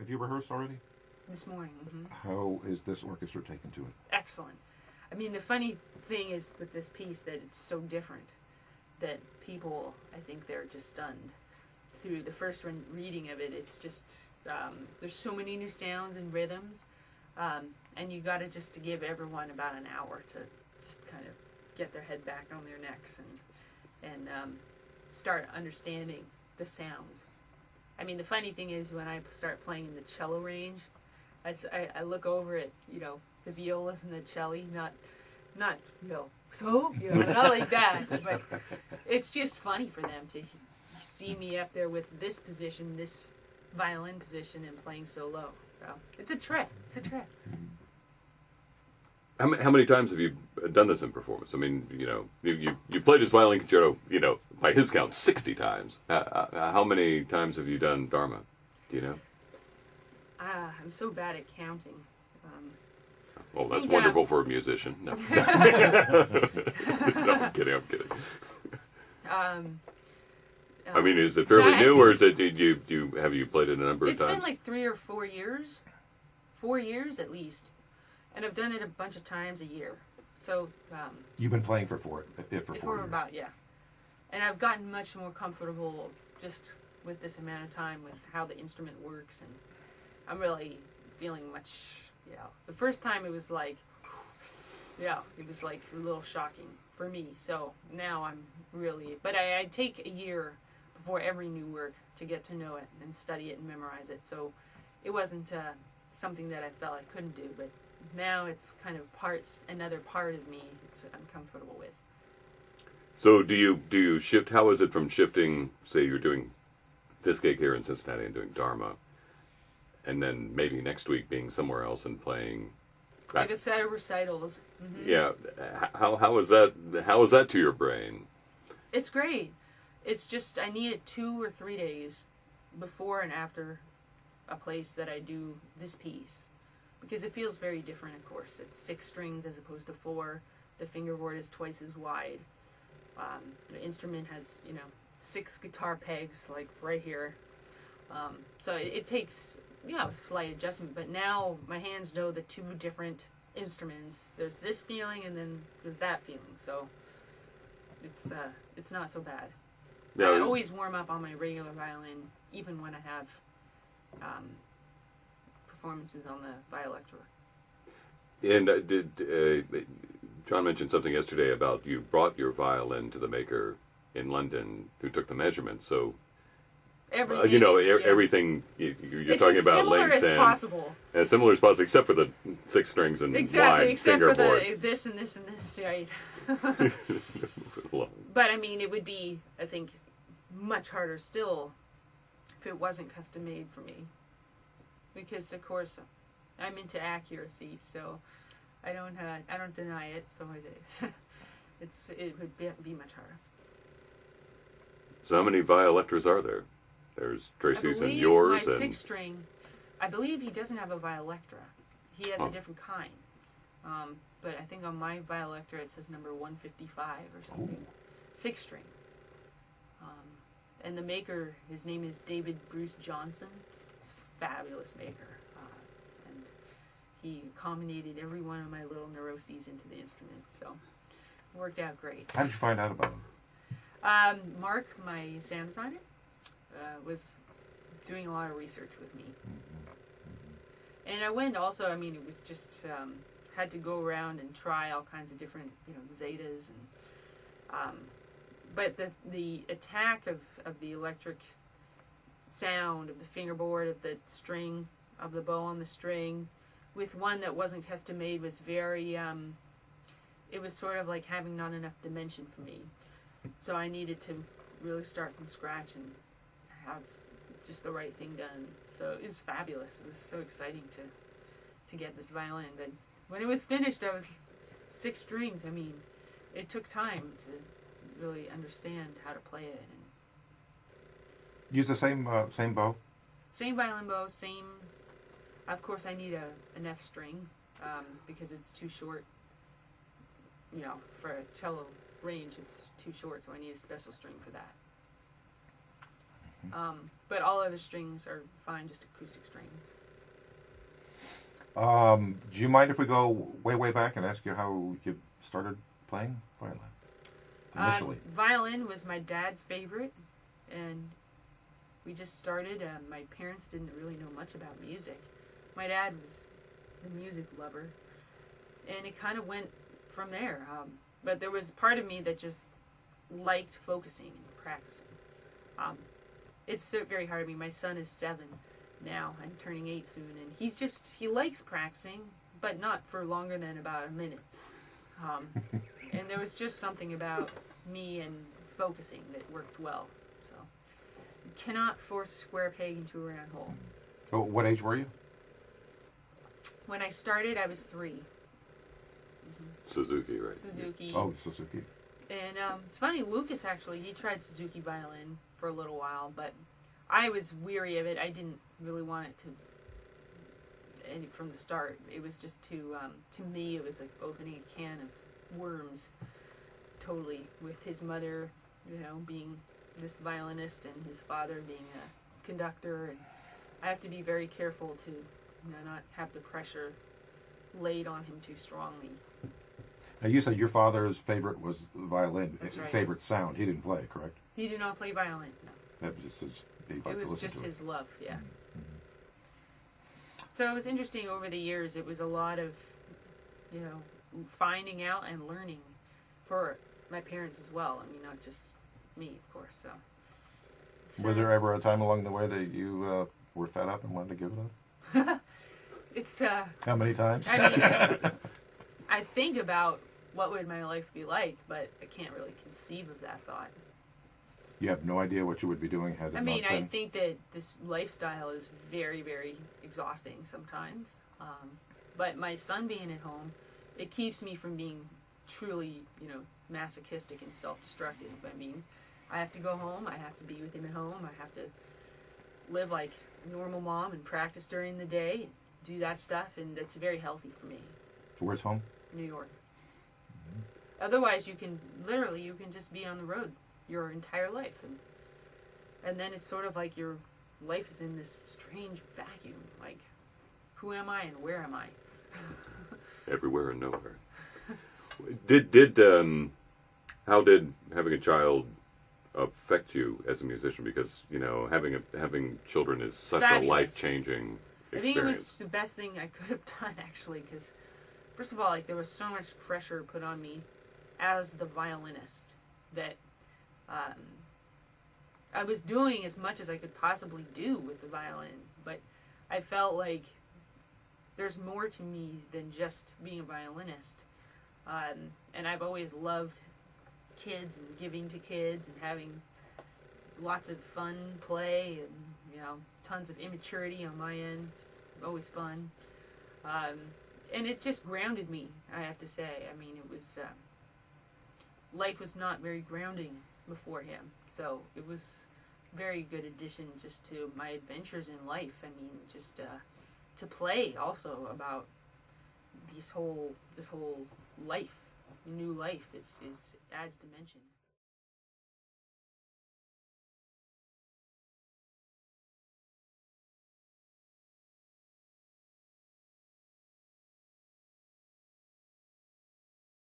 Have you rehearsed already? This morning. Mm-hmm. How is this orchestra taken to it? Excellent. I mean, the funny thing is with this piece that it's so different that people, I think they're just stunned. Through the first reading of it, it's just, there's so many new sounds and rhythms, and you got to give everyone about an hour to just kind of get their head back on their necks and start understanding the sounds. I mean, the funny thing is when I start playing in the cello range, I look over at, the violas and the celli, not not like that, but it's just funny for them to see me up there with this position, this violin position, and playing so low. So it's a trip. How many times have you done this in performance? I mean, you played his violin concerto, by his count, 60 times. How many times have you done Dharma? Do you know? I'm so bad at counting. Well, that's wonderful for a musician. No, no I'm kidding. I mean, is it fairly new, or is it have you played it a number of times? It's been like 3 or 4 years, 4 years at least, and I've done it a bunch of times a year. So you've been playing for 4 years. About, yeah, and I've gotten much more comfortable just with this amount of time with how the instrument works, and I'm really feeling much. The first time it was like a little shocking for me. So now I'm really, but I take a year before every new work to get to know it and study it and memorize it. So it wasn't something that I felt I couldn't do, but now it's kind of another part of me I'm comfortable with. So do you shift? How is it from shifting? Say you're doing this gig here in Cincinnati and doing Dharma, and then maybe next week being somewhere else and playing like a set of recitals. Mm-hmm. Yeah. How is that? How is that to your brain? It's great. It's just I need it 2 or 3 days before and after a place that I do this piece, because it feels very different. Of course, it's 6 strings as opposed to 4. The fingerboard is twice as wide. The instrument has 6 guitar pegs like right here. So it takes slight adjustment, but now my hands know the 2 different instruments. There's this feeling and then there's that feeling, so it's not so bad. Yeah, I always warm up on my regular violin, even when I have performances on the Violectra. And did John mentioned something yesterday about you brought your violin to the maker in London who took the measurements, so everything everything you're talking about length as possible. As similar as possible, except for the 6 strings and wide except fingerboard. For this and this and this, right? But I mean, it would be, I think, much harder still if it wasn't custom made for me, because of course I'm into accuracy, so I don't deny it. So it would be much harder. So how many Violectras are there? There's Tracy's and yours. My 6 string, I believe he doesn't have a Violectra. He has a different kind. But I think on my Violectra it says number 155 or something. 6 string. And the maker, his name is David Bruce Johnson. He's a fabulous maker. And he accommodated every one of my little neuroses into the instrument. So it worked out great. How did you find out about him? Mark, my sound designer, was doing a lot of research with me. And I went also, I mean, it was just, had to go around and try all kinds of different, zetas. And, but the attack of the electric sound, of the fingerboard, of the string, of the bow on the string, with one that wasn't custom made was very, it was sort of like having not enough dimension for me. So I needed to really start from scratch and have just the right thing done. So it was fabulous. It was so exciting to get this violin. But when it was finished, I was 6 strings. I mean, it took time to really understand how to play it. And use the same bow? Same violin bow, same. Of course, I need an F string because it's too short. For a cello range, it's too short, so I need a special string for that. But all other strings are fine, just acoustic strings. Do you mind if we go way, way back and ask you how you started playing violin? Initially. Violin was my dad's favorite, and we just started. My parents didn't really know much about music. My dad was the music lover, and it kind of went from there. But there was part of me that just liked focusing and practicing. It's so very hard. I mean, my son is 7 now. I'm turning 8 soon, and he likes practicing, but not for longer than about a minute. And there was just something about me and focusing that worked well. So you cannot force a square peg into a round hole. Oh, what age were you? When I started, I was 3. Suzuki, right? Suzuki. Oh, Suzuki. And it's funny, Lucas actually, he tried Suzuki violin for a little while, but I was weary of it. I didn't really want it to, and from the start, it was just too, to me, it was like opening a can of worms, totally, with his mother, being this violinist and his father being a conductor, and I have to be very careful to, not have the pressure laid on him too strongly. Now, you said your father's favorite was the violin. That's right. Favorite sound. He didn't play, correct? He did not play violin, no. That was just his. He liked It to was listen just to his love, yeah. Mm-hmm. So it was interesting over the years. It was a lot of, finding out and learning for my parents as well. I mean, not just me, of course. So. Was there ever a time along the way that you were fed up and wanted to give it up? It's How many times? I mean, I think about what would my life be like, but I can't really conceive of that thought. You have no idea what you would be doing had it I mean, not been. I think that this lifestyle is very, very exhausting sometimes. But my son being at home, it keeps me from being truly, masochistic and self-destructive. I mean, I have to go home. I have to be with him at home. I have to live like a normal mom and practice during the day, do that stuff, and that's very healthy for me. Where's home? New York. Mm-hmm. Otherwise, you can just be on the road your entire life, and then it's sort of like your life is in this strange vacuum. Like, who am I and where am I? Everywhere and nowhere. How did having a child affect you as a musician? Because having children is such Fabulous. a life-changing experience. I think it was the best thing I could have done, actually, because first of all, there was so much pressure put on me as the violinist that I was doing as much as I could possibly do with the violin, but I felt like there's more to me than just being a violinist. And I've always loved kids and giving to kids and having lots of fun play and, tons of immaturity on my end. It's always fun. And it just grounded me, I have to say. I mean, it was, life was not very grounding before him. So it was a very good addition just to my adventures in life. I mean, just to play also about this whole life, new life is adds dimension.